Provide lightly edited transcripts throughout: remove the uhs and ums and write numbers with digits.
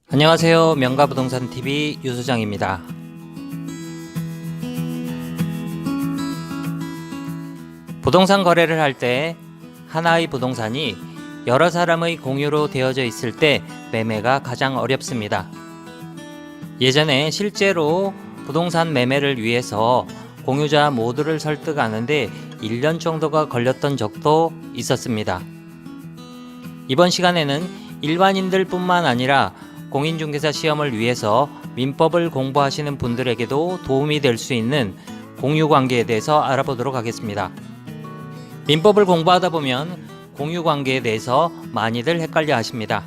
안녕하세요. 명가부동산TV 유소장입니다. 부동산 거래를 할 때 하나의 부동산이 여러 사람의 공유로 되어져 있을 때 매매가 가장 어렵습니다. 예전에 실제로 부동산 매매를 위해서 공유자 모두를 설득하는데 1년 정도가 걸렸던 적도 있었습니다. 이번 시간에는 일반인들 뿐만 아니라 공인중개사 시험을 위해서 민법을 공부하시는 분들에게도 도움이 될 수 있는 공유관계에 대해서 알아보도록 하겠습니다. 민법을 공부하다 보면 공유관계에 대해서 많이들 헷갈려 하십니다.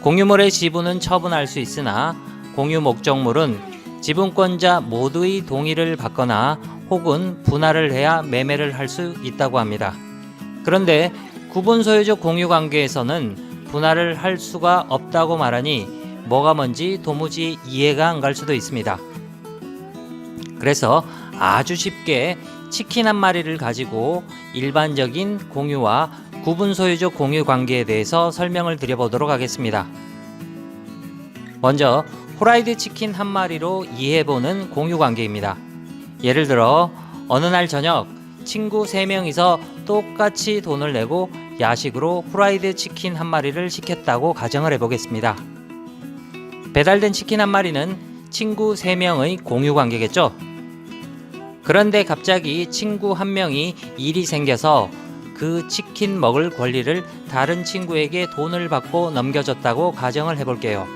공유물의 지분은 처분할 수 있으나 공유 목적물은 지분권자 모두의 동의를 받거나 혹은 분할을 해야 매매를 할 수 있다고 합니다. 그런데 구분소유적 공유관계에서는 분할을 할 수가 없다고 말하니 뭐가 뭔지 도무지 이해가 안 갈 수도 있습니다. 그래서 아주 쉽게 치킨 한 마리를 가지고 일반적인 공유와 구분소유적 공유 관계에 대해서 설명을 드려보도록 하겠습니다. 먼저 후라이드 치킨 한 마리로 이해해보는 공유 관계입니다. 예를 들어 어느 날 저녁 친구 3명이서 똑같이 돈을 내고 야식으로 후라이드 치킨 한 마리를 시켰다고 가정을 해보겠습니다. 배달된 치킨 한 마리는 친구 3명의 공유 관계겠죠? 그런데 갑자기 친구 한 명이 일이 생겨서 그 치킨 먹을 권리를 다른 친구에게 돈을 받고 넘겨줬다고 가정을 해볼게요.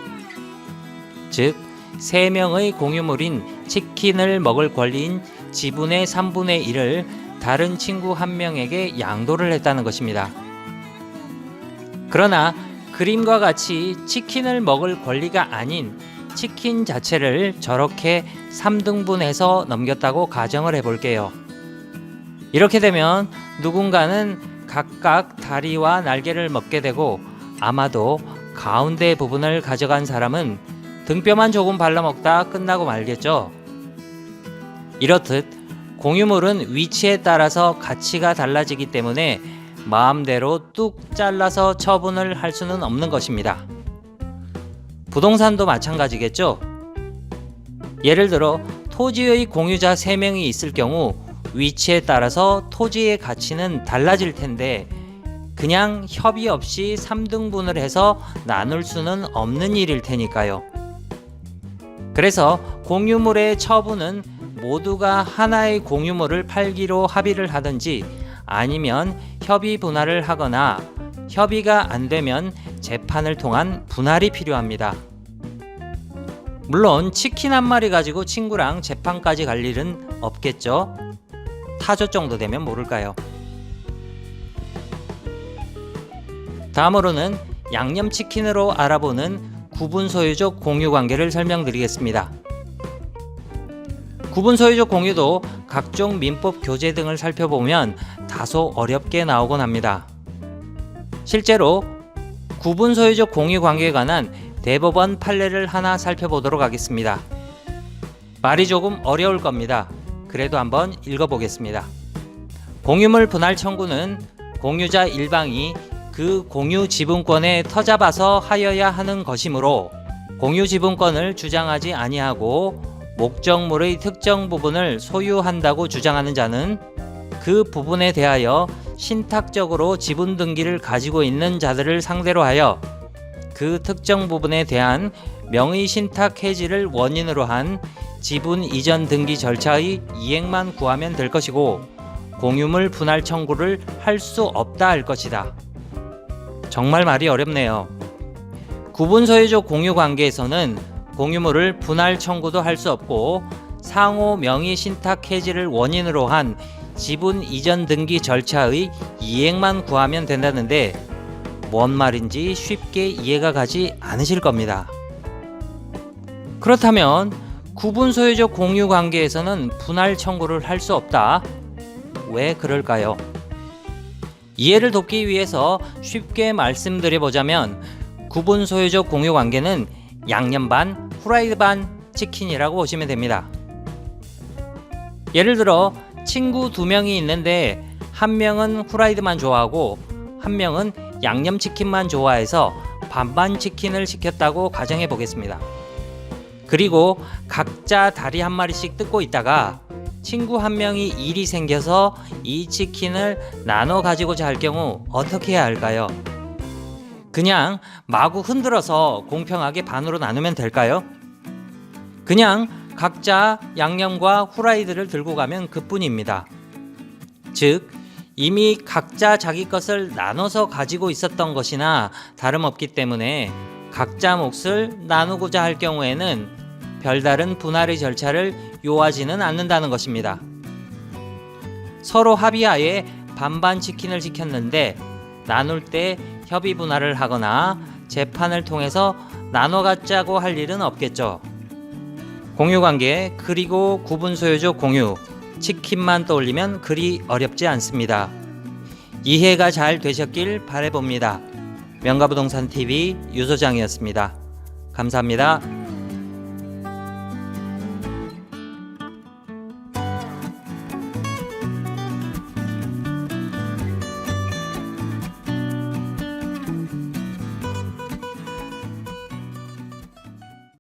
즉, 3명의 공유물인 치킨을 먹을 권리인 지분의 3분의 1을 다른 친구 한 명에게 양도를 했다는 것입니다. 그러나 그림과 같이 치킨을 먹을 권리가 아닌 치킨 자체를 저렇게 3등분해서 넘겼다고 가정을 해볼게요. 이렇게 되면 누군가는 각각 다리와 날개를 먹게 되고 아마도 가운데 부분을 가져간 사람은 등뼈만 조금 발라먹다 끝나고 말겠죠. 이렇듯 공유물은 위치에 따라서 가치가 달라지기 때문에 마음대로 뚝 잘라서 처분을 할 수는 없는 것입니다. 부동산도 마찬가지겠죠. 예를 들어 토지의 공유자 3명이 있을 경우 위치에 따라서 토지의 가치는 달라질 텐데 그냥 협의 없이 3등분을 해서 나눌 수는 없는 일일 테니까요. 그래서 공유물의 처분은 모두가 하나의 공유물을 팔기로 합의를 하든지 아니면 협의 분할을 하거나 협의가 안 되면 재판을 통한 분할이 필요합니다. 물론 치킨 한 마리 가지고 친구랑 재판까지 갈 일은 없겠죠. 타조 정도 되면 모를까요. 다음으로는 양념치킨으로 알아보는 구분소유적 공유관계를 설명드리겠습니다. 구분소유적 공유도 각종 민법 교재 등을 살펴보면 다소 어렵게 나오곤 합니다. 실제로 구분소유적 공유관계에 관한 대법원 판례를 하나 살펴보도록 하겠습니다. 말이 조금 어려울 겁니다. 그래도 한번 읽어보겠습니다. 공유물 분할 청구는 공유자 일방이 그 공유 지분권에 터잡아서 하여야 하는 것이므로 공유 지분권을 주장하지 아니하고 목적물의 특정 부분을 소유한다고 주장하는 자는 그 부분에 대하여 신탁적으로 지분 등기를 가지고 있는 자들을 상대로 하여 그 특정 부분에 대한 명의 신탁 해지를 원인으로 한 지분 이전 등기 절차의 이행만 구하면 될 것이고 공유물 분할 청구를 할 수 없다 할 것이다. 정말 말이 어렵네요. 구분소유적 공유관계에서는 공유물을 분할 청구도 할 수 없고 상호 명의 신탁 해지를 원인으로 한 지분 이전 등기 절차의 이행만 구하면 된다는데 뭔 말인지 쉽게 이해가 가지 않으실 겁니다. 그렇다면 구분소유적 공유관계에서는 분할 청구를 할 수 없다. 왜 그럴까요? 이해를 돕기 위해서 쉽게 말씀드려보자면 구분소유적 공유관계는 양념 반, 후라이드 반 치킨이라고 보시면 됩니다. 예를 들어 친구 2명이 있는데 한 명은 후라이드만 좋아하고 한 명은 양념치킨만 좋아해서 반반 치킨을 시켰다고 가정해 보겠습니다. 그리고 각자 다리 한 마리씩 뜯고 있다가 친구 한 명이 일이 생겨서 이 치킨을 나눠 가지고자 할 경우 어떻게 해야 할까요? 그냥 마구 흔들어서 공평하게 반으로 나누면 될까요? 그냥 각자 양념과 후라이드를 들고 가면 그뿐입니다. 즉, 이미 각자 자기 것을 나눠서 가지고 있었던 것이나 다름없기 때문에 각자 몫을 나누고자 할 경우에는 별다른 분할의 절차를 요하지는 않는다는 것입니다. 서로 합의하에 반반 치킨을 시켰는데 나눌 때 협의 분할을 하거나 재판을 통해서 나눠 갖자고 할 일은 없겠죠. 공유관계 그리고 구분 소유적 공유, 치킨만 떠올리면 그리 어렵지 않습니다. 이해가 잘 되셨길 바라봅니다. 명가부동산TV 유소장이었습니다. 감사합니다.